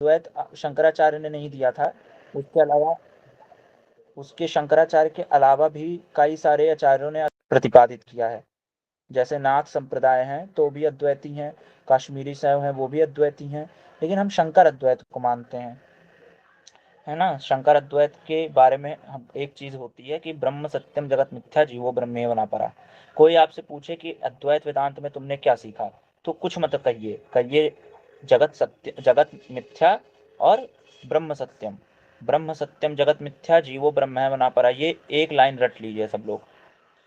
द्वैत शंकराचार्य ने नहीं दिया था, उसके अलावा उसके शंकराचार्य के अलावा भी कई सारे आचार्यों ने प्रतिपादित किया है। जैसे नाथ संप्रदाय हैं तो भी अद्वैती हैं, काश्मीरी शैव हैं वो भी अद्वैती हैं, लेकिन हम शंकर अद्वैत को मानते हैं, है ना। शंकर अद्वैत के बारे में हम एक चीज होती है कि ब्रह्म सत्यम जगत मिथ्या जीवो ब्रह्मेव न परा। कोई आपसे पूछे कि अद्वैत वेदांत में तुमने क्या सीखा, तो कुछ मत कहिए, कहिए जगत सत्य, जगत मिथ्या और ब्रह्म सत्यम। ब्रह्म सत्यम जगत मिथ्या जीवो ब्रह्मेव न परा, ये एक लाइन रट लीजिए सब लोग।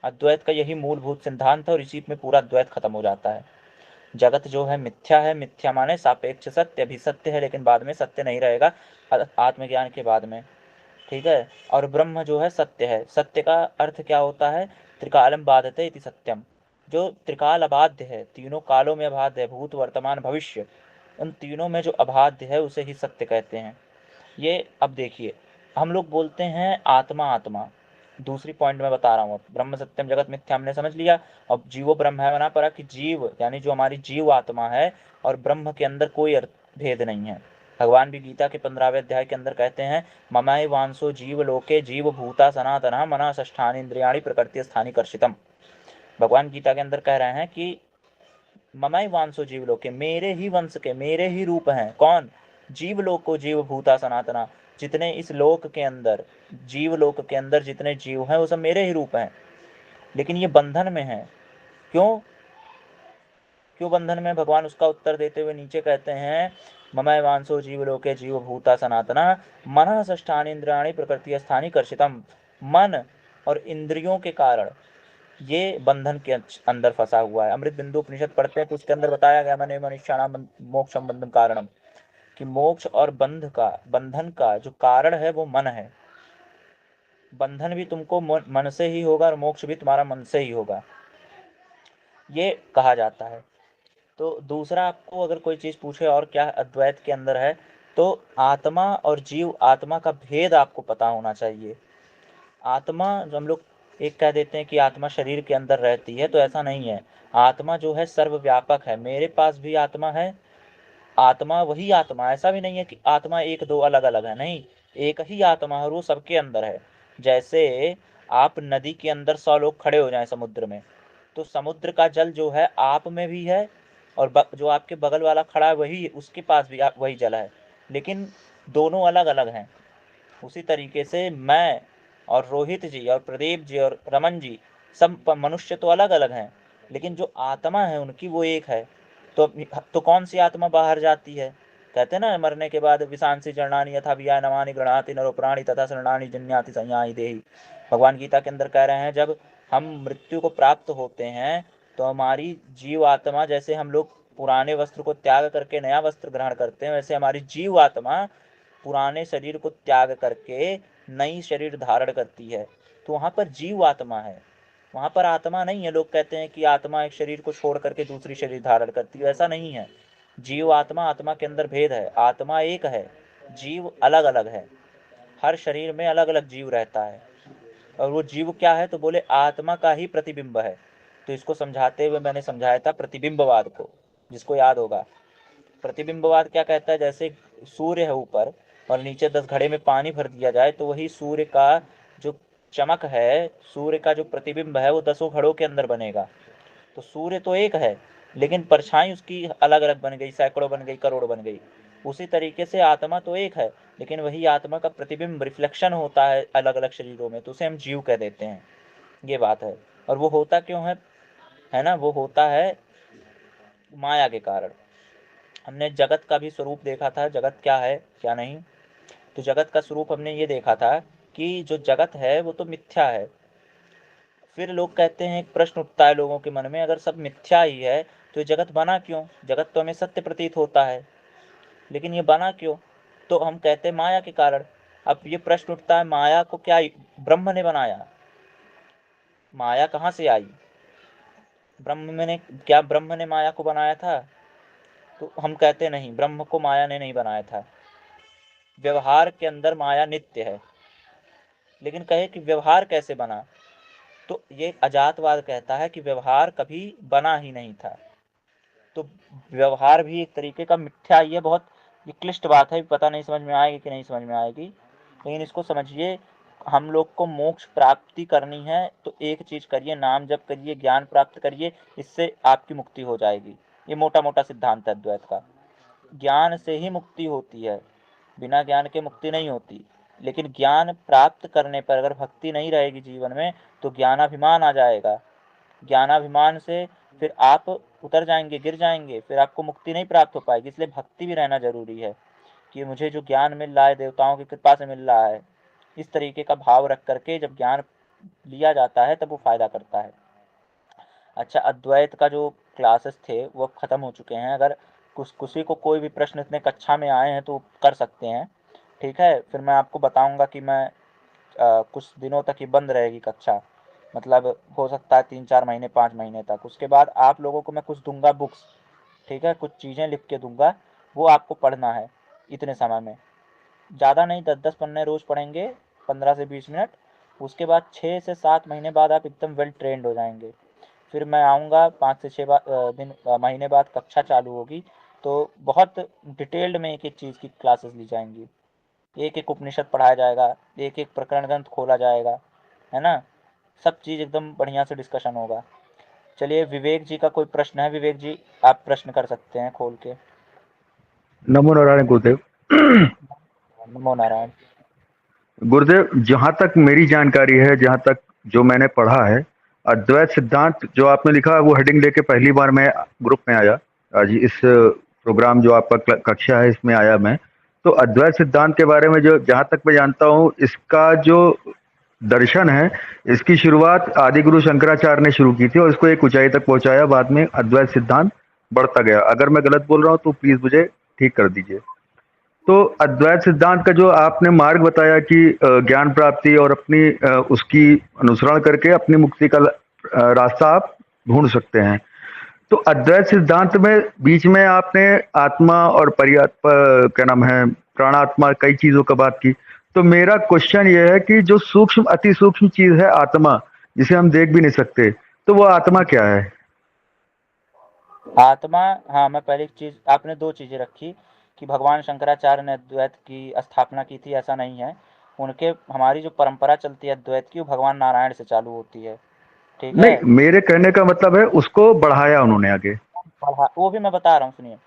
अद्वैत का यही मूलभूत सिद्धांत है और इसी में पूरा अद्वैत खत्म हो जाता है। जगत जो है मिथ्या है, मिथ्या माने सापेक्ष सत्य, अभी सत्य है लेकिन बाद में सत्य नहीं रहेगा आत्मज्ञान के बाद में, ठीक है। और ब्रह्म जो है सत्य है। सत्य का अर्थ क्या होता है, त्रिकालम बाधते इति सत्यम, जो त्रिकाल अबाध्य है, तीनों कालों में अबाध्य है, भूत वर्तमान भविष्य, उन तीनों में जो अबाध्य है उसे ही सत्य कहते हैं। ये अब देखिए, हम लोग बोलते हैं आत्मा आत्मा, दूसरी पॉइंट में बता रहा हूँ। ब्रह्म सत्यम जगत मिथ्या हमने समझ लिया। अब जीवो ब्रह्म है बना पड़ा कि जीव यानी जो हमारी जीव आत्मा है और ब्रह्म के अंदर कोई भेद नहीं है। भगवान भी गीता के 15वें अध्याय के अंदर कहते हैं ममाय वांसो जीव लोके जीव भूता सनातना मना षष्ठानि इंद्रियाणि प्रकृति स्थानी कर्षितम। भगवान गीता के अंदर कह रहे हैं कि ममाय वांसो जीव लोके, मेरे ही वंश के, मेरे ही रूप हैं। कौन? जीव लोक को जीव भूता सनातना, जितने इस लोक के अंदर, जीव लोक के अंदर जितने जीव हैं वो सब मेरे ही रूप हैं, लेकिन ये बंधन में है। क्यों क्यों बंधन में? भगवान उसका उत्तर देते हुए नीचे कहते हैं ममय वांसो जीव लोके जीव भूता सनातना मन षष्ठानि इंद्रियाणि प्रकृति स्थानी कर्षितम। मन और इंद्रियों के कारण ये बंधन के अंदर फंसा हुआ है। अमृत बिंदु उपनिषद पढ़ते हैं तो उसके अंदर बताया गया मने मनुष्याणाम मोक्षम बंधन कारणम, कि मोक्ष और बंधन का जो कारण है वो मन है। बंधन भी तुमको मन से ही होगा और मोक्ष भी तुम्हारा मन से ही होगा, ये कहा जाता है। तो दूसरा, आपको अगर कोई चीज पूछे और क्या अद्वैत के अंदर है, तो आत्मा और जीव आत्मा का भेद आपको पता होना चाहिए। आत्मा जो हम लोग एक कह देते हैं कि आत्मा शरीर के अंदर रहती है, तो ऐसा नहीं है। आत्मा जो है सर्वव्यापक है, मेरे पास भी आत्मा है, आत्मा वही आत्मा, ऐसा भी नहीं है कि आत्मा एक दो अलग अलग है, नहीं, एक ही आत्मा है और वो सबके अंदर है। जैसे आप नदी के अंदर 100 लोग खड़े हो जाएं समुद्र में, तो समुद्र का जल जो है आप में भी है और जो आपके बगल वाला खड़ा है वही, उसके पास भी वही जल है, लेकिन दोनों अलग अलग हैं। उसी तरीके से मैं और रोहित जी और प्रदीप जी और रमन जी, सब मनुष्य तो अलग अलग हैं, लेकिन जो आत्मा है उनकी वो एक है। तो कौन सी आत्मा बाहर जाती है? कहते हैं ना मरने के बाद विशांसी जरणानी यथा विया नवानी गृणाति नरो प्राणी तथा शरणानी जन्याति संयाई देही। भगवान गीता के अंदर कह रहे हैं जब हम मृत्यु को प्राप्त होते हैं तो हमारी जीव आत्मा, जैसे हम लोग पुराने वस्त्र को त्याग करके नया वस्त्र ग्रहण करते हैं, वैसे हमारी जीव आत्मा पुराने शरीर को त्याग करके नई शरीर धारण करती है। तो वहां पर जीव आत्मा है, वहां पर आत्मा नहीं है। लोग कहते हैं कि आत्मा एक शरीर को छोड़ करके दूसरी शरीर धारण करती है, ऐसा नहीं है। जीव आत्मा, आत्मा के अंदर भेद है, आत्मा एक है, जीव अलग अलग है। हर शरीर में अलग अलग जीव रहता है, और वो जीव क्या है? तो बोले आत्मा का ही प्रतिबिंब है। तो इसको समझाते हुए मैंने समझाया था प्रतिबिंबवाद को, जिसको याद होगा। प्रतिबिंबवाद क्या कहता है? जैसे सूर्य है ऊपर और नीचे 10 घड़े में पानी भर दिया जाए तो वही सूर्य का जो चमक है, सूर्य का जो प्रतिबिंब है वो 10 घड़ों के अंदर बनेगा। तो सूर्य तो एक है लेकिन परछाई उसकी अलग अलग बन गई, सैकड़ों बन गई, करोड़ बन गई। उसी तरीके से आत्मा तो एक है लेकिन वही आत्मा का प्रतिबिंब, रिफ्लेक्शन होता है अलग अलग शरीरों में, तो उसे हम जीव कह देते हैं। ये बात है। और वो होता क्यों है ना, वो होता है माया के कारण। हमने जगत का भी स्वरूप देखा था, जगत क्या है क्या नहीं। तो जगत का स्वरूप हमने ये देखा था कि जो जगत है वो तो मिथ्या है। फिर लोग कहते हैं, एक प्रश्न उठता है लोगों के मन में, अगर सब मिथ्या ही है तो ये जगत बना क्यों? जगत तो हमें सत्य प्रतीत होता है, लेकिन ये बना क्यों? तो हम कहते हैं माया के कारण। अब ये प्रश्न उठता है, माया को क्या ब्रह्म ने बनाया? माया कहाँ से आई? ब्रह्म ने माया को बनाया था? तो हम कहते नहीं, ब्रह्म को माया ने नहीं बनाया था। व्यवहार के अंदर माया नित्य है, लेकिन कहे कि व्यवहार कैसे बना? तो ये अजातवाद कहता है कि व्यवहार कभी बना ही नहीं था। तो व्यवहार भी एक तरीके का मिथ्या ही है, बहुत ये क्लिष्ट बात है, पता नहीं समझ में आएगी कि नहीं समझ में आएगी, लेकिन इसको समझिए। हम लोग को मोक्ष प्राप्ति करनी है तो एक चीज करिए, नाम जप करिए, ज्ञान प्राप्त करिए, इससे आपकी मुक्ति हो जाएगी। ये मोटा मोटा सिद्धांत है अद्वैत का। ज्ञान से ही मुक्ति होती है, बिना ज्ञान के मुक्ति नहीं होती। लेकिन ज्ञान प्राप्त करने पर अगर भक्ति नहीं रहेगी जीवन में तो ज्ञानाभिमान आ जाएगा। ज्ञानाभिमान से फिर आप उतर जाएंगे, गिर जाएंगे, फिर आपको मुक्ति नहीं प्राप्त हो पाएगी। इसलिए भक्ति भी रहना जरूरी है कि मुझे जो ज्ञान मिल रहा है देवताओं की कृपा से मिल रहा है। इस तरीके का भाव रख करके जब ज्ञान लिया जाता है तब वो फायदा करता है। अच्छा, अद्वैत का जो क्लासेस थे वो खत्म हो चुके हैं। अगर किसी को कोई भी प्रश्न इतने कक्षा में आए हैं तो कर सकते हैं, ठीक है। फिर मैं आपको बताऊंगा कि मैं कुछ दिनों तक ही बंद रहेगी कक्षा, मतलब हो सकता है 3-4 महीने 5 महीने तक। उसके बाद आप लोगों को मैं कुछ दूंगा बुक्स, ठीक है, कुछ चीज़ें लिख के दूंगा, वो आपको पढ़ना है इतने समय में। ज़्यादा नहीं, 10-10 पन्ने रोज़ पढ़ेंगे, 15 से 20 मिनट। उसके बाद 6 से 7 महीने बाद आप एकदम वेल ट्रेंड हो जाएंगे। फिर मैं आऊँगा 5 से 6 महीने बाद कक्षा चालू होगी, तो बहुत डिटेल्ड में एक एक चीज़ की क्लासेस ली जाएंगी। एक एक उपनिषद पढ़ाया जाएगा, एक एक प्रकरण ग्रंथ खोला जाएगा, है ना। सब चीज़ एकदम बढ़िया से डिस्कशन होगा। चलिए, विवेक जी का कोई प्रश्न है? विवेक जी, आप प्रश्न कर सकते हैं खोल के। नमो नारायण गुरुदेव। नमो नारायण। गुरुदेव, जहाँ तक मेरी जानकारी है, जहाँ तक जो मैंने पढ़ा है, अद्वैत सिद्धांत जो आपने लिखा वो हेडिंग लेके पहली बार मैं ग्रुप में आया, आज इस प्रोग्राम जो आपका कक्षा है इसमें आया मैं। तो अद्वैत सिद्धांत के बारे में जो जहाँ तक मैं जानता हूँ, इसका जो दर्शन है, इसकी शुरुआत आदि गुरु शंकराचार्य ने शुरू की थी और इसको एक ऊंचाई तक पहुंचाया। बाद में अद्वैत सिद्धांत बढ़ता गया। अगर मैं गलत बोल रहा हूँ तो प्लीज मुझे ठीक कर दीजिए। तो अद्वैत सिद्धांत का जो आपने मार्ग बताया कि ज्ञान प्राप्ति और अपनी उसकी अनुसरण करके अपनी मुक्ति का रास्ता आप ढूंढ सकते हैं। तो अद्वैत सिद्धांत में बीच में आपने आत्मा और परियात्मा, क्या नाम है, प्राणात्मा, कई चीजों का बात की। तो मेरा क्वेश्चन ये है कि जो सूक्ष्म अति सूक्ष्म चीज है आत्मा, जिसे हम देख भी नहीं सकते, तो वो आत्मा क्या है? आत्मा, हाँ, मैं पहली चीज, आपने दो चीजें रखी कि भगवान शंकराचार्य ने अद्वैत की स्थापना की थी, ऐसा नहीं है। उनके, हमारी जो परंपरा चलती है अद्वैत की, वो भगवान नारायण से चालू होती है, ठीक है। नहीं, मेरे कहने का मतलब है उसको बढ़ाया उन्होंने आगे। वो भी मैं बता रहा हूँ, सुनिए।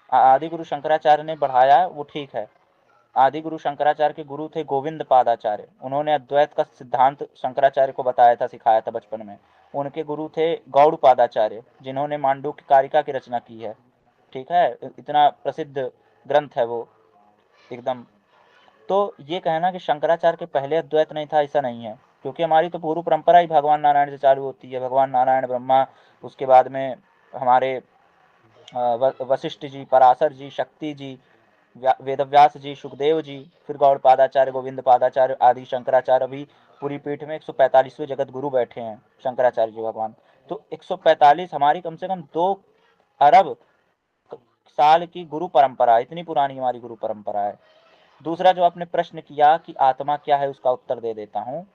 आदि गुरु शंकराचार्य ने बढ़ाया, वो ठीक है। आदि गुरु शंकराचार्य के गुरु थे गोविंद पादाचार्य। उन्होंने अद्वैत का सिद्धांत शंकराचार्य को बताया था, सिखाया था बचपन में। उनके गुरु थे गौड़ पादाचार्य, जिन्होंने मांडुक्य कारिका की रचना की है, ठीक है। इतना प्रसिद्ध ग्रंथ है वो, एकदम। तो ये कहना कि शंकराचार्य के पहले अद्वैत नहीं था, ऐसा नहीं है, क्योंकि हमारी तो पूर्व परंपरा ही भगवान नारायण से चालू होती है। भगवान नारायण ब्रह्मा, उसके बाद में हमारे वशिष्ठ जी, पराशर जी, शक्ति जी, वेदव्यास जी, सुखदेव जी, फिर गौड़ पादाचार्य, गोविंद पादाचार्य, आदि शंकराचार्य। अभी पूरी पीठ में 145वें जगत गुरु बैठे हैं शंकराचार्य जी भगवान। तो 145, हमारी कम से कम 2 अरब साल की गुरु परंपरा, इतनी पुरानी हमारी गुरु परंपरा है। दूसरा, जो आपने प्रश्न किया कि आत्मा क्या है, उसका उत्तर दे देता हूँ।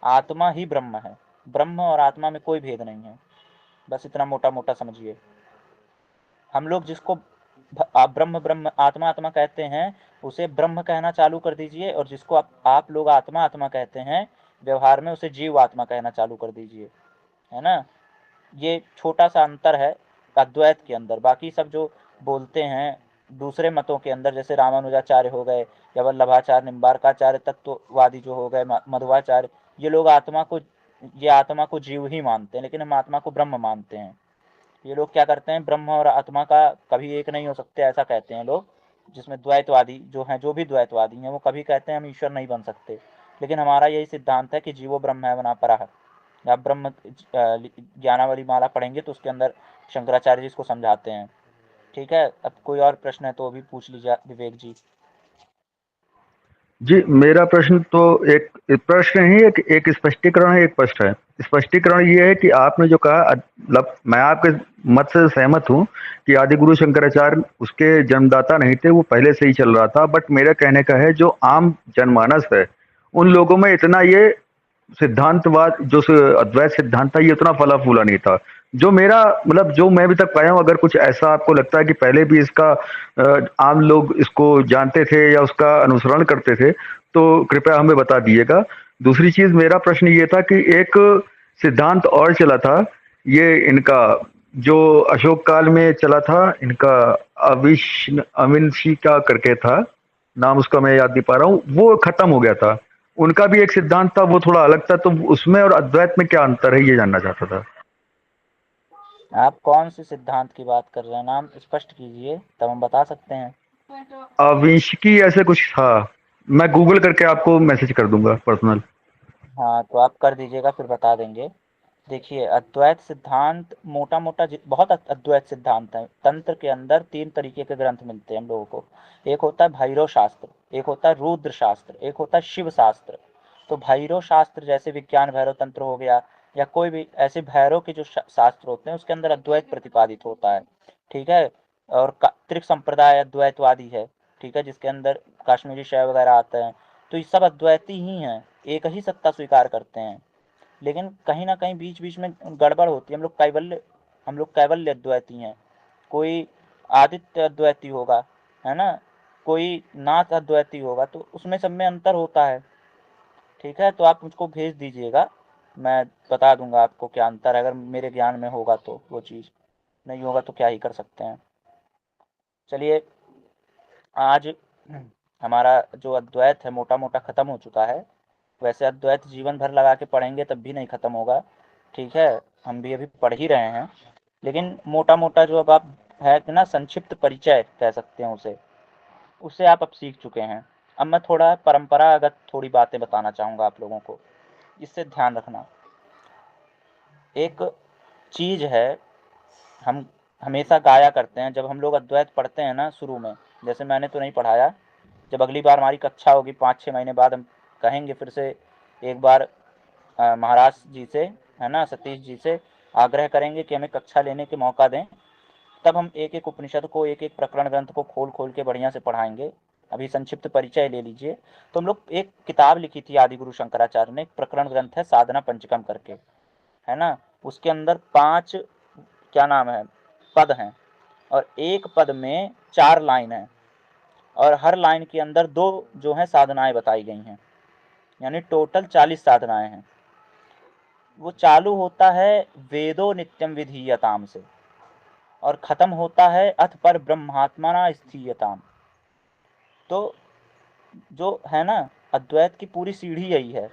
आत्मा ही ब्रह्म है। ब्रह्म और आत्मा में कोई भेद नहीं है, बस इतना मोटा मोटा समझिए। हम लोग जिसको ब्रह्म ब्रह्म आत्मा आत्मा कहते हैं, उसे ब्रह्म कहना चालू कर दीजिए, और जिसको आप लोग आत्मा आत्मा कहते हैं व्यवहार में, उसे जीव आत्मा कहना चालू कर दीजिए, है ना। ये छोटा सा अंतर है अद्वैत के अंदर। बाकी सब जो बोलते हैं दूसरे मतों के अंदर, जैसे रामानुजाचार्य हो गए, या वल्लभाचार्य, निम्बारकाचार्य, तत्ववादी जो हो गए, मध्वाचार्य, ये आत्मा को जीव ही मानते हैं, लेकिन हम आत्मा को ब्रह्म मानते हैं। ये लोग क्या करते हैं, ब्रह्म और आत्मा का कभी एक नहीं हो सकते, ऐसा कहते हैं लोग। जिसमें द्वैतवादी जो हैं, जो भी द्वैतवादी हैं, वो कभी कहते हैं हम ईश्वर नहीं बन सकते। लेकिन हमारा यही सिद्धांत है कि जीवो ब्रह्म है वना परः। आप ब्रह्म ज्ञानावली माला पढ़ेंगे तो उसके अंदर शंकराचार्य जी इसको समझाते हैं, ठीक है। अब कोई और प्रश्न है तो भी पूछ लीजिए विवेक जी। जी, मेरा प्रश्न तो एक प्रश्न ही, एक स्पष्टीकरण है, एक प्रश्न है। स्पष्टीकरण ये है कि आपने जो कहा, मतलब मैं आपके मत से सहमत हूँ कि आदि गुरु शंकराचार्य उसके जन्मदाता नहीं थे, वो पहले से ही चल रहा था। बट मेरा कहने का है, जो आम जनमानस है, उन लोगों में इतना ये सिद्धांतवाद, जो अद्वैत सिद्धांत था, ये उतना फला फूला नहीं था। जो मेरा मतलब जो मैं अभी तक पाया हूँ, अगर कुछ ऐसा आपको लगता है कि पहले भी इसका आम लोग इसको जानते थे या उसका अनुसरण करते थे, तो कृपया हमें बता दीजिएगा। दूसरी चीज, मेरा प्रश्न ये था कि एक सिद्धांत और चला था, ये इनका जो अशोक काल में चला था, इनका अविनशी का करके था, नाम उसका मैं याद नहीं पा रहा हूँ, वो खत्म हो गया था। उनका भी एक सिद्धांत था, वो थोड़ा अलग था, तो उसमें और अद्वैत में क्या अंतर है, ये जानना चाहता था। आप कौन से सिद्धांत की बात कर रहे हैं, नाम स्पष्ट कीजिए तब हम बता सकते हैं। अविंशकी ऐसे कुछ था, मैं गूगल करके आपको मैसेज कर दूंगा पर्सनल। हाँ तो आप कर दीजिएगा, फिर बता देंगे। देखिए, अद्वैत सिद्धांत मोटा मोटा बहुत अद्वैत सिद्धांत है। तंत्र के अंदर तीन तरीके के ग्रंथ मिलते हैं हम लोगों को। एक होता है भैरव शास्त्र, एक होता है रुद्र शास्त्र, एक होता है शिव शास्त्र। तो भैरव शास्त्र जैसे विज्ञान भैरव तंत्र हो गया, या कोई भी ऐसे भैरव के जो शास्त्र होते हैं उसके अंदर अद्वैत प्रतिपादित होता है। ठीक है। और त्रिक संप्रदाय अद्वैतवादी है। ठीक है, जिसके अंदर काश्मीरी शैव वगैरह आते हैं। तो ये सब अद्वैती ही हैं, एक ही सत्ता स्वीकार करते हैं। लेकिन कहीं ना कहीं बीच बीच में गड़बड़ होती है। हम लोग कैवल्य अद्वैती हैं। कोई आदित्य अद्वैती होगा, है ना, कोई नाथ अद्वैती होगा, तो उसमें सब में अंतर होता है। ठीक है, तो आप मुझको भेज दीजिएगा, मैं बता दूंगा आपको क्या अंतर है, अगर मेरे ज्ञान में होगा तो वो चीज़, नहीं होगा तो क्या ही कर सकते हैं। चलिए, आज हमारा जो अद्वैत है मोटा मोटा खत्म हो चुका है। वैसे अद्वैत जीवन भर लगा के पढ़ेंगे तब भी नहीं खत्म होगा। ठीक है, हम भी अभी पढ़ ही रहे हैं। लेकिन मोटा मोटा जो अब आप है कि ना, संक्षिप्त परिचय कह सकते हैं उसे, उससे आप अब सीख चुके हैं। अब मैं थोड़ा परंपरागत थोड़ी बातें बताना चाहूँगा आप लोगों को, इससे ध्यान रखना। एक चीज़ है, हम हमेशा गाया करते हैं जब हम लोग अद्वैत पढ़ते हैं ना शुरू में। जैसे मैंने तो नहीं पढ़ाया, जब अगली बार हमारी कक्षा होगी 5-6 महीने बाद, हम कहेंगे फिर से एक बार महाराज जी से, है ना, सतीश जी से आग्रह करेंगे कि हमें कक्षा लेने के मौका दें। तब हम एक एक उपनिषद को, एक एक प्रकरण ग्रंथ को खोल खोल के बढ़िया से पढ़ाएंगे। अभी संक्षिप्त परिचय ले लीजिए। तो हम लोग एक किताब लिखी थी आदि गुरु शंकराचार्य ने, एक प्रकरण ग्रंथ है साधना पंचकम करके, है ना। उसके अंदर 5, क्या नाम है, पद हैं, और एक पद में 4 लाइन है, और हर लाइन के अंदर 2 जो है साधनाएं बताई गई हैं, यानी टोटल 40 साधनाएं हैं। वो चालू होता है वेदो नित्यम विधीयताम से, और खत्म होता है अथ पर ब्रह्मात्मना स्थीयताम। तो जो है ना, अद्वैत की पूरी सीढ़ी यही है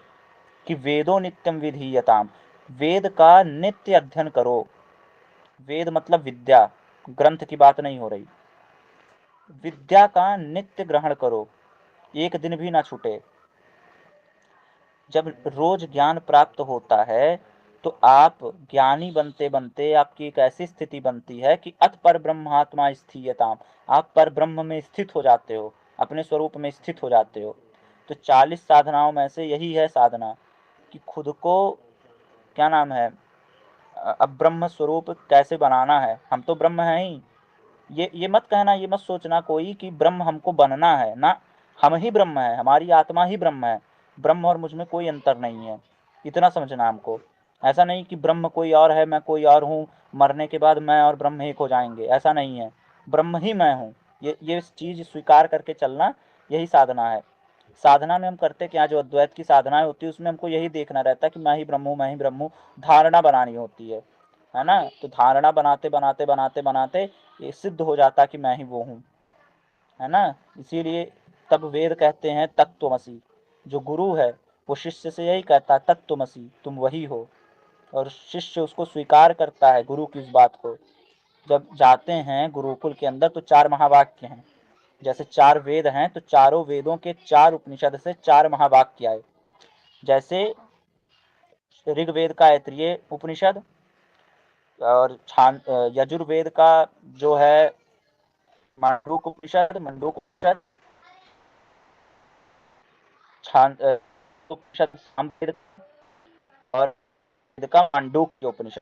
कि वेदो नित्यम विधीयताम, वेद का नित्य अध्ययन करो। वेद मतलब विद्या, ग्रंथ की बात नहीं हो रही। विद्या का नित्य ग्रहण करो, एक दिन भी ना छूटे। जब रोज ज्ञान प्राप्त होता है तो आप ज्ञानी बनते बनते आपकी एक ऐसी स्थिति बनती है कि अत पर ब्रह्मात्मा स्थियताम, आप पर ब्रह्म में स्थित हो जाते हो, अपने स्वरूप में स्थित हो जाते हो। तो 40 साधनाओं में से यही है साधना, कि खुद को, क्या नाम है, अब ब्रह्म स्वरूप कैसे बनाना है। हम तो ब्रह्म हैं ही। ये मत कहना, ये मत सोचना कोई कि ब्रह्म हमको बनना है ना। हम ही ब्रह्म है, हमारी आत्मा ही ब्रह्म है। ब्रह्म और मुझ में कोई अंतर नहीं है, इतना समझना हमको। ऐसा नहीं कि ब्रह्म कोई और है, मैं कोई और हूँ, मरने के बाद मैं और ब्रह्म एक हो जाएंगे, ऐसा नहीं है। ब्रह्म ही मैं हूँ, ये चीज स्वीकार करके चलना, यही साधना है। साधना में हम करते क्या, जो अद्वैत की साधनाएं होती है उसमें हमको यही देखना रहता है कि मैं ही ब्रह्म हूँ, मैं ही ब्रह्म हूँ। धारणा बनानी होती है ना। तो धारणा बनाते बनाते बनाते बनाते ये सिद्ध हो जाता कि मैं ही वो हूँ, है ना। इसीलिए तब वेद कहते हैं तत्त्वमसि। जो गुरु है वो शिष्य से यही कहता है, तत्त्वमसि, तुम वही हो। और शिष्य उसको स्वीकार करता है, गुरु की इस बात को। जब जाते हैं गुरुकुल के अंदर तो 4 महावाक्य हैं। जैसे 4 वेद हैं तो चारों वेदों के 4 उपनिषद से 4 महावाक्य आए। जैसे ऋग्वेद का ऐतरेय उपनिषद, और यजुर्वेद का जो है मांडूक उपनिषद, मंडूक उपनिषद, उपनिषद सामवेद, और वेद का मांडूक उपनिषद,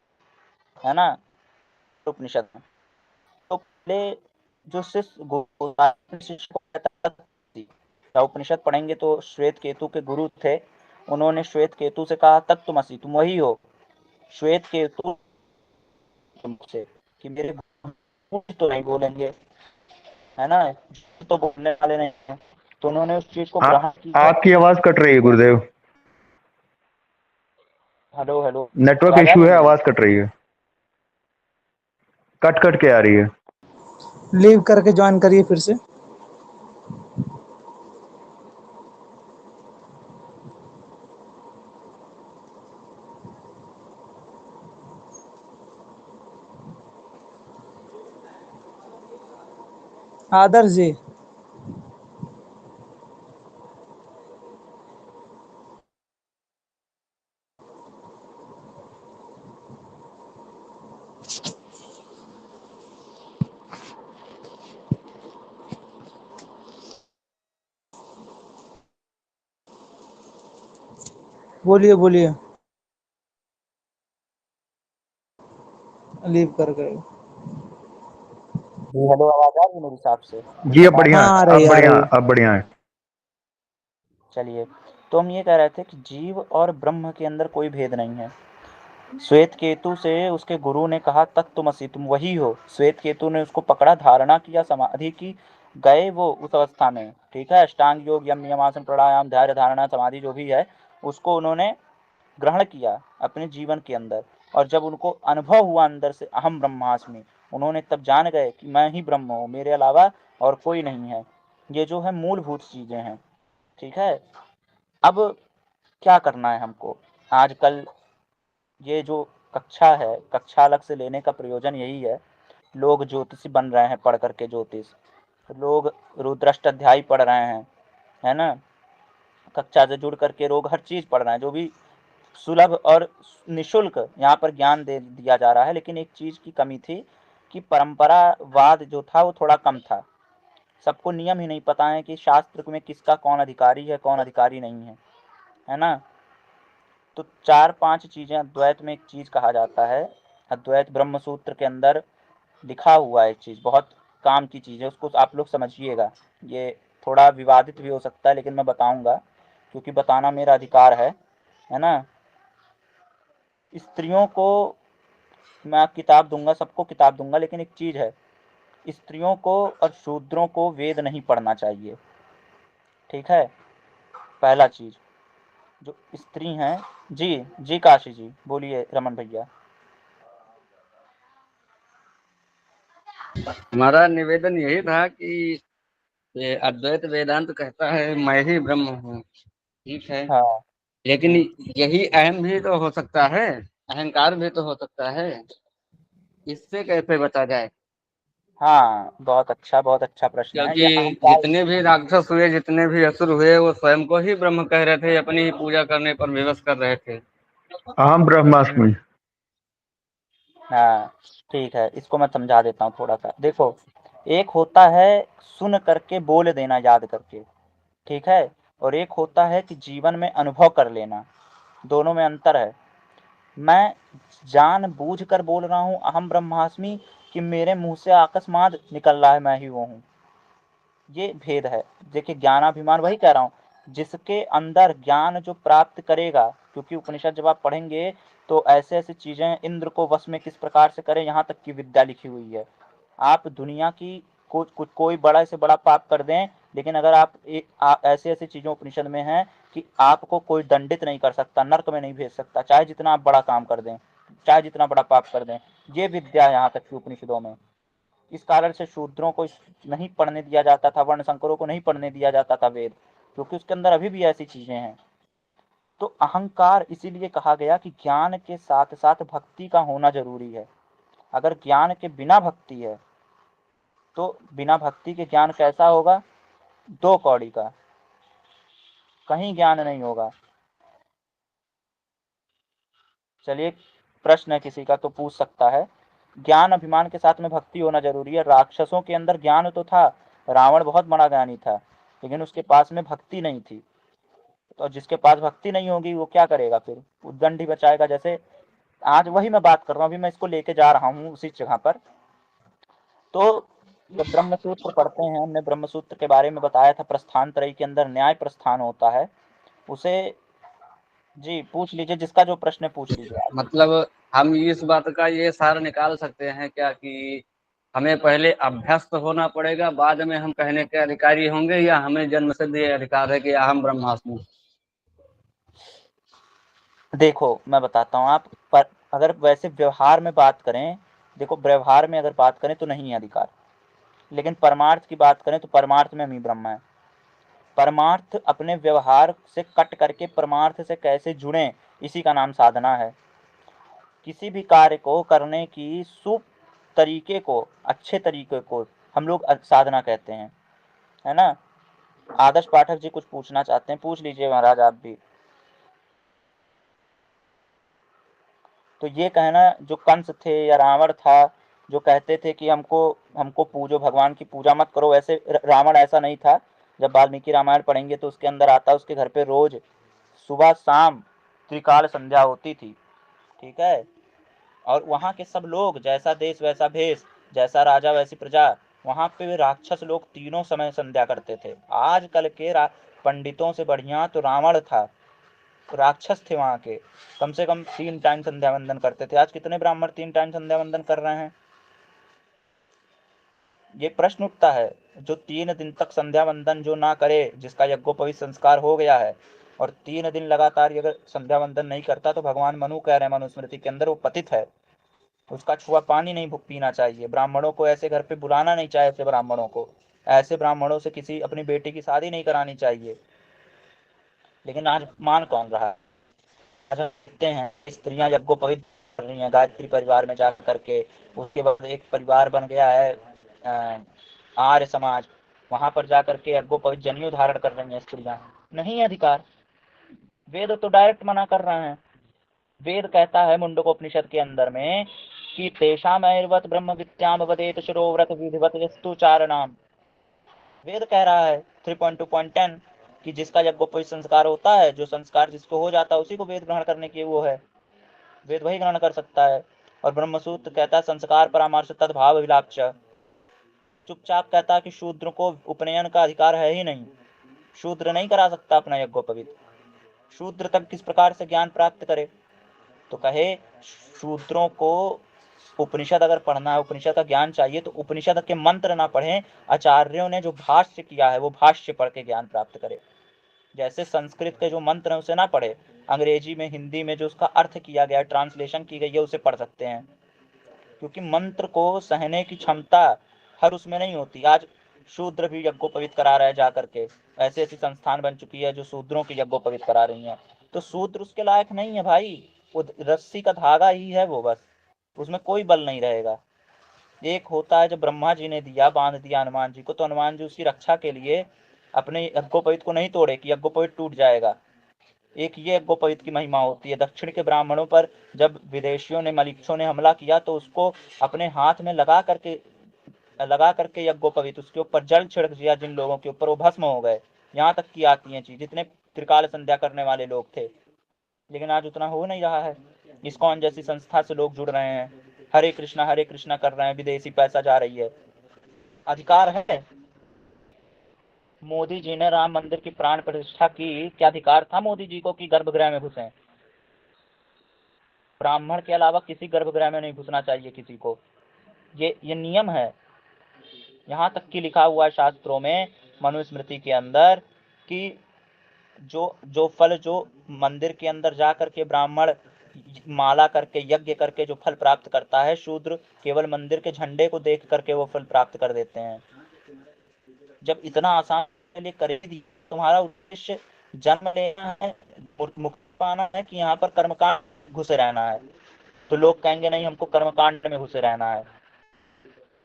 है ना, उपनिषद। तो पहले जो शिष्य को कहता था, उपनिषद पढ़ेंगे तो श्वेत केतु के गुरु थे, उन्होंने श्वेत केतु से कहा तत्त्वमसि, तुम वही हो। श्वेत केतु मुख से कि मेरे गुरु तो नहीं बोलेंगे, है ना, तो बोलने वाले नहीं है। तो उन्होंने उस चीज को ग्रहण किया। आपकी आवाज कट रही है गुरुदेव। हेलो हेलो, नेटवर्क आवाज आ इशू है, रही है? आवाज कट रही है, कट कट के आ रही है। लीव करके ज्वाइन करिए फिर से। आदर्श जी, बोलिए बोलिए। लीव कर गए। जी हेलो, आवाज आ रही है मेरे हिसाब से? कुछ जी अब आवाज बढ़िया हाँ, है, आ रही अब है, आ बढ़िया रही है, है। अब बढ़िया है। चलिए, तो हम ये कह रहे थे कि जीव और ब्रह्म के अंदर कोई भेद नहीं है। श्वेत केतु से उसके गुरु ने कहा तत्त्वमसि, तुम वही हो। श्वेत केतु ने उसको पकड़ा, धारणा किया, समाधि की, गए वो उस अवस्था में। ठीक है, अष्टांग योग, यम नियमासन, प्राणायाम, धैर्य धारणा समाधि जो भी है, उसको उन्होंने ग्रहण किया अपने जीवन के अंदर। और जब उनको अनुभव हुआ अंदर से अहम ब्रह्मास्मि, उन्होंने तब जान गए कि मैं ही ब्रह्म हूँ, मेरे अलावा और कोई नहीं है। ये जो है मूलभूत चीजें हैं। ठीक है, अब क्या करना है हमको आजकल? ये जो कक्षा है, कक्षा अलग से लेने का प्रयोजन यही है। लोग ज्योतिषी बन रहे हैं पढ़ करके ज्योतिष, लोग रुद्राष्टाध्यायी पढ़ रहे हैं, है ना, कक्षा से जुड़ करके लोग हर चीज पढ़ रहे हैं जो भी सुलभ और निशुल्क यहाँ पर ज्ञान दे दिया जा रहा है। लेकिन एक चीज की कमी थी कि परंपरावाद जो था वो थोड़ा कम था। सबको नियम ही नहीं पता है कि शास्त्र में किसका कौन अधिकारी है, कौन अधिकारी नहीं है ना। तो 4-5 चीजें अद्वैत में एक चीज कहा जाता है। अद्वैत ब्रह्म सूत्र के अंदर लिखा हुआ है एक चीज, बहुत काम की चीज है, उसको आप लोग समझिएगा। ये थोड़ा विवादित भी हो सकता है लेकिन मैं बताऊंगा, क्योंकि बताना मेरा अधिकार है ना। स्त्रियों को मैं किताब दूंगा, सबको किताब दूंगा, लेकिन एक चीज है, स्त्रियों को और शूद्रों को वेद नहीं पढ़ना चाहिए। ठीक है, पहला चीज। जो स्त्री हैं, जी जी काशी जी बोलिए, रमन भैया। हमारा निवेदन यही था कि ये अद्वैत वेदांत कहता है मैं ही ब्रह्म हूँ, ठीक है, हाँ लेकिन जी यही अहम भी तो हो सकता है, अहंकार भी तो हो सकता है, इससे कैसे बचा जाए? हाँ, बहुत अच्छा प्रश्न है ये, क्योंकि अहंकार। जितने भी राक्षस हुए, जितने भी असुर हुए, वो स्वयं को ही ब्रह्म कह रहे थे, अपनी ही पूजा करने पर विवश कर रहे थे। अहम ब्रह्मास्मि। हाँ ठीक है, इसको मैं समझा देता हूँ थोड़ा सा। देखो, एक होता है सुन करके बोल देना याद करके, ठीक है, और एक होता है कि जीवन में अनुभव कर लेना। दोनों में अंतर है। मैं जान बूझ कर बोल रहा हूँ अहम ब्रह्मास्मि, कि मेरे मुंह से अकस्मात निकल रहा है मैं ही वो हूँ, ये भेद है। देखिए, ज्ञानाभिमान वही कह रहा हूँ, जिसके अंदर ज्ञान जो प्राप्त करेगा, क्योंकि उपनिषद जब आप पढ़ेंगे तो ऐसे ऐसी चीजें, इंद्र को वश में किस प्रकार से करें, यहाँ तक की विद्या लिखी हुई है। आप दुनिया की कोई बड़ा से बड़ा पाप कर दें, लेकिन अगर आप ऐसे ऐसी चीजों उपनिषद में है कि आपको कोई दंडित नहीं कर सकता, नर्क में नहीं भेज सकता, चाहे जितना आप बड़ा काम कर दें, चाहे जितना बड़ा पाप कर दें। ये विद्या है यहाँ तक की उपनिषदों में। इस कारण से शूद्रों को नहीं पढ़ने दिया जाता था, वर्ण संकरों को नहीं पढ़ने दिया जाता था वेद, क्योंकि उसके अंदर अभी भी ऐसी चीजें हैं। तो अहंकार इसीलिए कहा गया कि ज्ञान के साथ साथ भक्ति का होना जरूरी है। अगर ज्ञान के बिना भक्ति है तो बिना भक्ति के ज्ञान कैसा होगा? दो कौड़ी का, कहीं ज्ञान नहीं होगा। चलिए, प्रश्न है किसी का तो पूछ सकता है। ज्ञान अभिमान के साथ में भक्ति होना जरूरी है। राक्षसों के अंदर ज्ञान तो था, रावण बहुत बड़ा ज्ञानी था, लेकिन उसके पास में भक्ति नहीं थी। तो जिसके पास भक्ति नहीं होगी वो क्या करेगा? फिर उद्दंड ही बचाएगा। जैसे आज वही मैं बात कर रहा हूँ, अभी मैं इसको लेके जा रहा हूँ उसी जगह पर। तो जब ब्रह्मसूत्र पढ़ते हैं, हमने ब्रह्मसूत्र के बारे में बताया था, प्रस्थान त्रयी के अंदर न्याय प्रस्थान होता है, उसे जी पूछ लीजिए, जिसका जो प्रश्न है पूछ लीजिए आप। मतलब हम इस बात का ये सार निकाल सकते हैं क्या कि हमें पहले अभ्यस्त होना पड़ेगा, बाद में हम कहने के अधिकारी होंगे, या हमें जन्म से ये अधिकार है कि अहम ब्रह्मास्मि? देखो मैं बताता हूँ, आप पर अगर वैसे व्यवहार में बात करें, देखो व्यवहार में अगर बात करें तो नहीं है अधिकार, लेकिन परमार्थ की बात करें तो परमार्थ में हम ही ब्रह्म है। परमार्थ अपने व्यवहार से कट करके परमार्थ से कैसे जुड़े, इसी का नाम साधना है। किसी भी कार्य को करने की तरीके को, अच्छे तरीके को हम लोग साधना कहते हैं, है ना। आदर्श पाठक जी कुछ पूछना चाहते हैं, पूछ लीजिए महाराज आप भी। तो ये कहना, जो कंस थे या रावण था, जो कहते थे कि हमको हमको पूजो, भगवान की पूजा मत करो, वैसे रावण ऐसा नहीं था। जब वाल्मीकि रामायण पढ़ेंगे तो उसके अंदर आता है, उसके घर पे रोज सुबह शाम त्रिकाल संध्या होती थी, ठीक है। और वहाँ के सब लोग, जैसा देश वैसा भेष, जैसा राजा वैसी प्रजा, वहाँ पे राक्षस लोग तीनों समय संध्या करते थे। आजकल के पंडितों से बढ़िया तो रावण था, राक्षस थे वहाँ के, कम से कम 3 टाइम संध्या वंदन करते थे। आज कितने ब्राह्मण 3 टाइम संध्या वंदन कर रहे हैं? ये प्रश्न उठता है। जो 3 दिन तक संध्या वंदन जो ना करे, जिसका यज्ञोपवीत संस्कार हो गया है, और 3 दिन लगातार अगर संध्या वंदन नहीं करता, तो भगवान मनु कह रहे हैं मनुस्मृति के अंदर, वो पतित है, उसका छुआ पानी नहीं पीना चाहिए। ब्राह्मणों को ऐसे घर पे बुलाना नहीं चाहिए, ऐसे ब्राह्मणों को, ऐसे ब्राह्मणों से किसी अपनी बेटी की शादी नहीं करानी चाहिए। लेकिन आज मान कौन रहा है? अच्छा, देखते हैं स्त्रियां यज्ञोपवीत कर रही हैं गायत्री परिवार में जा करके। उसके बाद एक परिवार बन गया है आर्य समाज, वहां पर जा करके यज्ञोपवीत जनेऊ धारण कर रही हैं स्त्रियां। नहीं अधिकार, वेद तो डायरेक्ट मना कर रहे हैं। वेद कहता है मुंडकोपनिषद के अंदर में कि तेषाम ऐर्वत ब्रह्म विद्याम वदेत शिरोव्रत विधिवत यस्तु चारणाम। वेद कह रहा है 3.2.10 कि जिसका यज्ञोपवीत संस्कार होता है, जो संस्कार जिसको हो जाता है, उसी को वेद ग्रहण करने की वो है, वेद वही ग्रहण कर सकता है। और ब्रह्मसूत्र कहता है संस्कार परामर्श तद्भाव विलाप्च, चुपचाप कहता है कि शूद्र को उपनयन का अधिकार है ही नहीं, शूद्र नहीं करा सकता अपना यज्ञोपवीत। शूद्र तक किस प्रकार से ज्ञान प्राप्त करे? तो कहे शूद्रों को उपनिषद अगर पढ़ना है, उपनिषद का ज्ञान चाहिए, तो उपनिषद के मंत्र ना पढ़े, आचार्यों ने जो भाष्य किया है वो भाष्य पढ़ के ज्ञान प्राप्त करे। जैसे संस्कृत के जो मंत्र है उसे ना पढ़े, अंग्रेजी में हिंदी में जो उसका अर्थ किया गया, ट्रांसलेशन की गई है, उसे पढ़ सकते हैं। क्योंकि मंत्र को सहने की क्षमता हर उसमें नहीं होती। आज शूद्र भी यज्ञोपवीत करा रहे हैं जा करके, ऐसी ऐसी संस्थान बन चुकी है जो शूद्रों की यज्ञोपवीत करा रही हैं। तो शूद्र उसके लायक नहीं है भाई, वो रस्सी का धागा ही है वो, बस उसमें कोई बल नहीं रहेगा। एक होता है जब ब्रह्मा जी ने दिया, बांध दिया हनुमान जी को, तो हनुमान जी उसकी रक्षा के लिए अपने यज्ञोपवीत को नहीं तोड़े कि यज्ञोपवीत टूट जाएगा। एक ये यज्ञोपवीत की महिमा होती है। दक्षिण के ब्राह्मणों पर जब विदेशियों ने, मलिक्षों ने हमला किया, तो उसको अपने हाथ में लगा करके यज्ञोपवीत, उसके ऊपर जल छिड़क दिया जिन लोगों के ऊपर, वो भस्म हो गए। यहाँ तक की आती हैं चीज, जितने त्रिकाल संध्या करने वाले लोग थे। लेकिन आज उतना हो नहीं रहा है। इस्कॉन जैसी संस्था से लोग जुड़ रहे हैं, हरे कृष्णा कर रहे हैं, विदेशी पैसा जा रही है। अधिकार है। मोदी जी ने राम मंदिर की प्राण प्रतिष्ठा की, क्या अधिकार था मोदी जी को कि गर्भगृह में घुसे? ब्राह्मण के अलावा किसी गर्भगृह में नहीं घुसना चाहिए किसी को, ये नियम है। यहाँ तक कि लिखा हुआ है शास्त्रों में, मनुस्मृति के अंदर, कि जो जो फल जो मंदिर के अंदर जा करके ब्राह्मण माला करके यज्ञ करके जो फल प्राप्त करता है, शूद्र केवल मंदिर के झंडे को देख करके वो फल प्राप्त कर देते हैं। जब इतना आसान लिए कर दी, तुम्हारा उद्देश्य जन्म लेना है, मुक्ति पाना है, कि यहाँ पर कर्मकांड घुसे रहना है, तो लोग कहेंगे नहीं, हमको कर्मकांड में घुसे रहना है।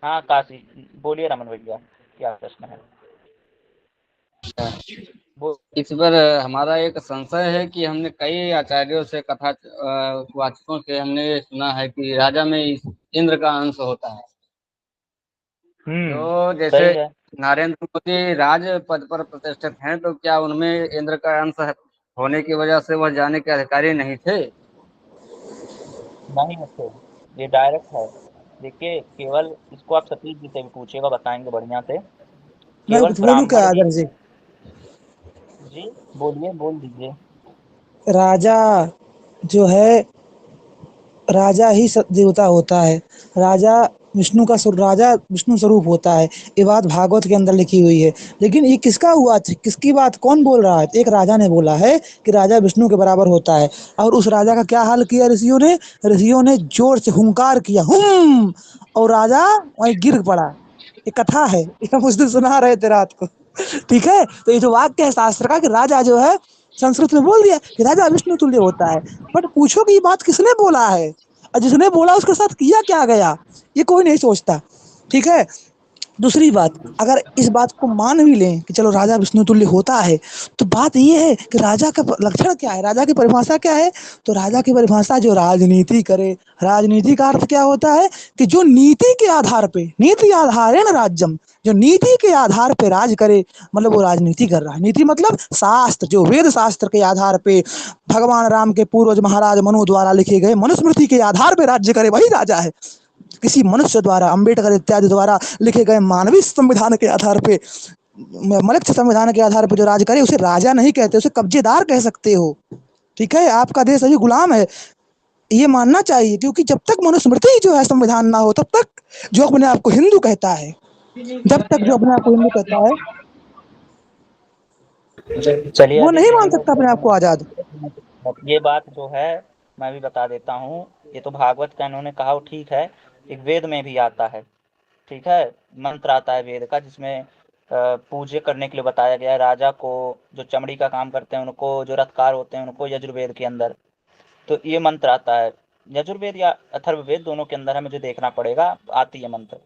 हाँ काशी, बोलिए रमन भैया, क्या प्रश्न है? वो इस पर हमारा एक संशय है कि हमने कई आचार्यों से, कथा वाचकों से हमने सुना है कि राजा में इंद्र का अंश होता है। तो जैसे सही है। नरेंद्र मोदी राज पद पर प्रतिष्ठित हैं, तो क्या उनमें इंद्र का अंश होने की वजह से वह जाने के अधिकारी नहीं थे? नहीं होते, ये डायरेक्ट है। देखिए, केवल इसको आप सतीश जी से भी पूछिएगा, बताएंगे बढ़िया से। मैं केवल कुछ बोलूं क्या ब्राह्मण ही, आदर जी? जी बोलिए, बोल दीजिए। राजा जो है, राजा ही देवता होता है। राजा राजा विष्णु स्वरूप होता है। ये बात भागवत के अंदर लिखी हुई है। लेकिन ये किसका हुआ, किसकी बात कौन बोल रहा है? एक राजा ने बोला है कि राजा विष्णु के बराबर होता है। और उस राजा का क्या हाल किया ऋषियों ने जोर से हुंकार किया, हुम, और राजा वहीं गिर पड़ा। ये कथा है, ये हम उस दिन सुना रहे थे रात को। ठीक है, तो ये जो वाक्य है शास्त्र का कि राजा जो है, संस्कृत में बोल दिया कि राजा विष्णु तुल्य होता है। बट पूछो कि ये बात किसने बोला है और जिसने बोला उसके साथ किया क्या गया, ये कोई नहीं सोचता। ठीक है, दूसरी बात, अगर इस बात को मान भी लें कि चलो राजा विष्णु तुल्य होता है, तो बात ये है कि राजा का लक्षण क्या है, राजा की परिभाषा क्या है? तो राजा की परिभाषा जो राजनीति करे। राजनीति का अर्थ क्या होता है कि जो नीति के आधार पे, नीति आधारेण राज्यम, जो नीति के आधार पे राज करे, मतलब वो राजनीति कर रहा है। नीति मतलब शास्त्र, जो वेद शास्त्र के आधार पे भगवान राम के पूर्वज महाराज मनु द्वारा लिखे गए मनुस्मृति के आधार पे राज्य करे, वही राजा है। किसी मनुष्य द्वारा, अंबेडकर इत्यादि द्वारा लिखे गए मानवीय संविधान के आधार पे, मलिक संविधान के आधार पर जो राज करे, उसे राजा नहीं कहते, उसे कब्जेदार कह सकते हो। ठीक है, आपका देश अभी गुलाम है, ये मानना चाहिए। क्योंकि जब तक मनुस्मृति जो है संविधान ना हो, तब तक जो अपने आप को हिंदू कहता है, जब तक जो अपने आप को हिंदू कहता है, चलिए वो अभी नहीं के मान लिए सकता अपने आप को आजाद। ये बात जो है मैं भी बता देता हूँ। ये तो भागवत का इन्होंने कहा, वो ठीक है, एक वेद में भी आता है। ठीक है, मंत्र आता है वेद का, जिसमें पूज्य करने के लिए बताया गया है राजा को, जो चमड़ी का काम करते हैं उनको, जो रथकार होते हैं उनको, यजुर्वेद के अंदर। तो ये मंत्र आता है, यजुर्वेद या अथर्ववेद दोनों के अंदर है, मुझे देखना पड़ेगा, आती है मंत्र।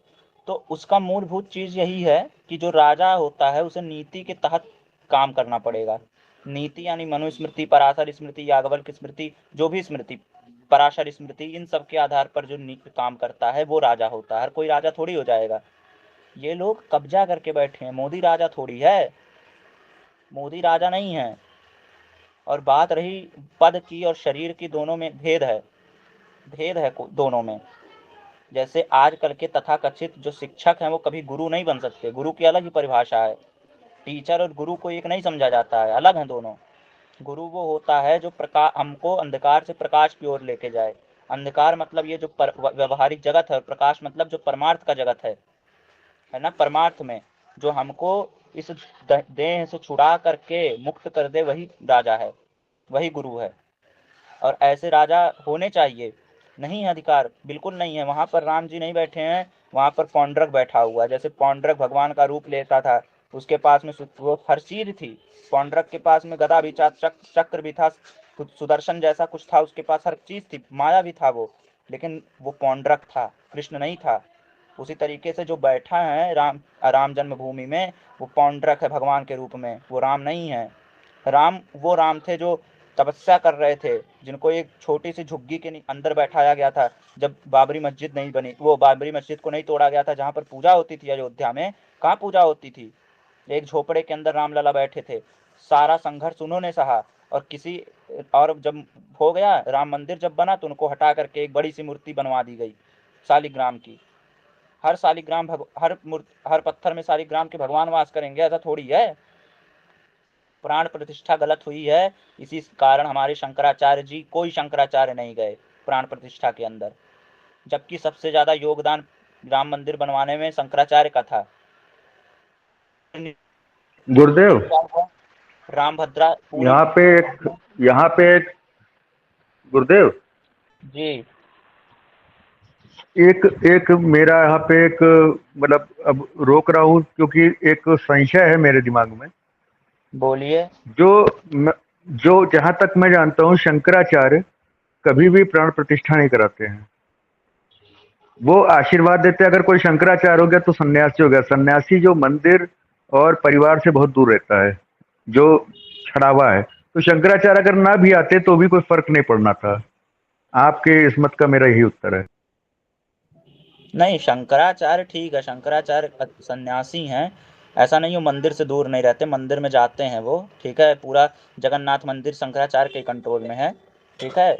तो उसका मूलभूत चीज यही है कि जो राजा होता है उसे नीति के तहत काम करना पड़ेगा। नीति यानी मनुस्मृति, पराशर स्मृति, याज्ञवल्क्य स्मृति, जो भी स्मृति, पराशर स्मृति, इन सब के आधार पर जो काम करता है वो राजा होता है। हर कोई राजा थोड़ी हो जाएगा। ये लोग कब्जा करके बैठे हैं, मोदी राजा थोड़ी है, मोदी राजा नहीं है। और बात रही पद की और शरीर की, दोनों में भेद है, भेद है दोनों में। जैसे आजकल के तथाकथित जो शिक्षक हैं वो कभी गुरु नहीं बन सकते, गुरु की अलग ही परिभाषा है। टीचर और गुरु को एक नहीं समझा जाता है, अलग हैं दोनों। गुरु वो होता है जो हमको अंधकार से प्रकाश की ओर लेके जाए। अंधकार मतलब ये जो व्यवहारिक जगत है, और प्रकाश मतलब जो परमार्थ का जगत है ना, परमार्थ में जो हमको इस देह से छुड़ा करके मुक्त कर दे, वही राजा है, वही गुरु है। और ऐसे राजा होने चाहिए। नहीं है अधिकार, बिल्कुल नहीं है। वहां पर राम जी नहीं बैठे हैं, वहां पर पौंड्रक बैठा हुआ है। जैसे पौंड्रक भगवान का रूप लेता था, उसके पास में वो हर चीज थी। पौंड्रक के पास में गदा भी था, चक्र भी था, सुदर्शन जैसा कुछ था, उसके पास हर चीज थी, माया भी था वो, लेकिन वो पौंड्रक था, कृष्ण नहीं था। उसी तरीके से जो बैठा है राम जन्मभूमि में, वो पौंड्रक है भगवान के रूप में, वो राम नहीं है। राम वो राम थे जो तपस्या कर रहे थे, जिनको एक छोटी सी झुग्गी के अंदर बैठाया गया था जब बाबरी मस्जिद नहीं बनी, वो बाबरी मस्जिद को नहीं तोड़ा गया था, जहाँ पर पूजा होती थी अयोध्या में। कहाँ पूजा होती थी? एक झोपड़े के अंदर रामलला बैठे थे। सारा संघर्ष उन्होंने सहा। और जब हो गया राम मंदिर, जब बना, तो उनको हटा करके एक बड़ी सी मूर्ति बनवा दी गई शालिग्राम की। हर शालिग्राम हर पत्थर में शालिग्राम के भगवान वास करेंगे, ऐसा थोड़ी है। प्राण प्रतिष्ठा गलत हुई है, इसी कारण हमारे शंकराचार्य जी, कोई शंकराचार्य नहीं गए प्राण प्रतिष्ठा के अंदर, जबकि सबसे ज्यादा योगदान राम मंदिर बनवाने में शंकराचार्य का था। गुरुदेव, राम भद्रा पूरी यहाँ पे एक गुरुदेव, जी एक एक मेरा यहाँ पे एक, मतलब अब रोक रहा हूँ क्योंकि एक संशय है मेरे दिमाग में। बोलिए। जो जो जहाँ तक मैं जानता हूँ, शंकराचार्य कभी भी प्राण प्रतिष्ठा नहीं कराते हैं। वो आशीर्वाद देते हैं। अगर कोई शंकराचार्य हो गया तो सन्यासी हो गया। सन्यासी जो मंदिर और परिवार से बहुत दूर रहता है, जो छड़ावा है। तो शंकराचार्य अगर ना भी आते तो भी कोई फर्क नहीं पड़ना था। आपके इस मत का मेरा यही उत्तर है। नहीं, शंकराचार्य ठीक है, शंकराचार्य सन्यासी हैं, ऐसा नहीं, वो मंदिर से दूर नहीं रहते, मंदिर में जाते हैं वो। ठीक है, पूरा जगन्नाथ मंदिर शंकराचार्य के कंट्रोल में है। ठीक है,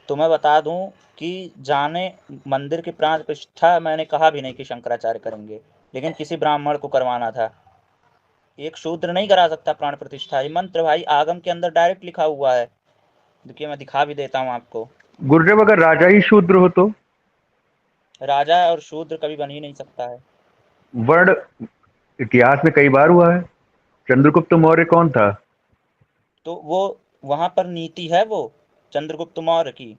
तो मैं बता दूं कि जाने मंदिर की प्राण प्रतिष्ठा मैंने कहा भी नहीं कि शंकराचार्य करेंगे, लेकिन किसी ब्राह्मण को करवाना था। एक शूद्र नहीं करा सकता प्राण प्रतिष्ठा। ये मंत्र भाई आगम के अंदर डायरेक्ट लिखा हुआ है। देखिए मैं दिखा भी देता हूँ आपको। गुरुदेव अगर राजा ही शूद्र हो तो? राजा और शूद्र कभी बन ही नहीं सकता है। वर्ण इतिहास में कई बार हुआ है। चंद्रगुप्त मौर्य कौन था? तो वो वहां पर नीति है, वो चंद्रगुप्त मौर्य की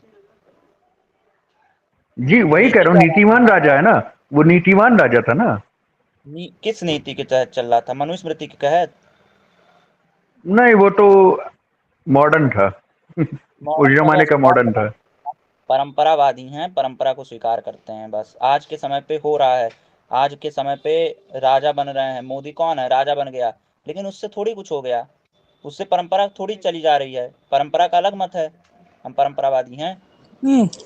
जी वही कह नीति रहा हूँ, का राजा नीतिवान था। राजा है ना, वो नीतिवान राजा था ना। किस नीति के तहत चल रहा था? मनुस्मृति के तहत। नहीं वो तो मॉडर्न था उस मॉडर्न था जमाने जैसे का आप मॉडर्न बता, था। परंपरावादी हैं, परंपरा को स्वीकार करते हैं, बस आज के समय पे हो रहा है। आज के समय पे राजा बन रहे हैं। मोदी कौन है? राजा बन गया, लेकिन उससे थोड़ी कुछ हो गया, उससे परंपरा थोड़ी चली जा रही है। परंपरा का अलग मत है, हम परंपरावादी हैं।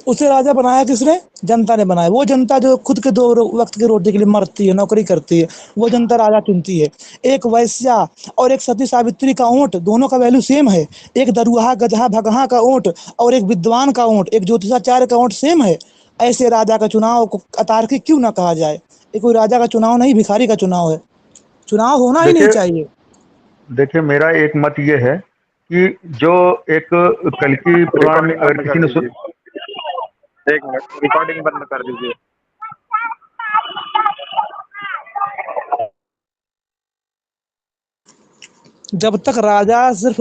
उसे राजा बनाया किसने? जनता ने बनाया। वो जनता जो खुद के दो वक्त की रोटी के लिए मरती है, नौकरी करती है, वो जनता राजा चुनती है। एक वैश्या और एक सती सावित्री का वोट, दोनों का वैल्यू सेम है। एक दरुहा गधा भगहा का वोट और एक विद्वान का वोट, एक ज्योतिषाचार्य का वोट सेम है। ऐसे राजा का चुनाव को अतार्किक क्यों ना कहा जाए? ये कोई राजा का चुनाव नहीं, भिखारी का चुनाव है। चुनाव होना ही नहीं देखिए चाहिए। देखिए मेरा एक मत ये है कि जो एक कल्कि पुराण में रिकॉर्डिंग अगर बंद किसी कर ने दीजिए, एक मिनट रिकॉर्डिंग बंद कर दीजिए। जब तक राजा सिर्फ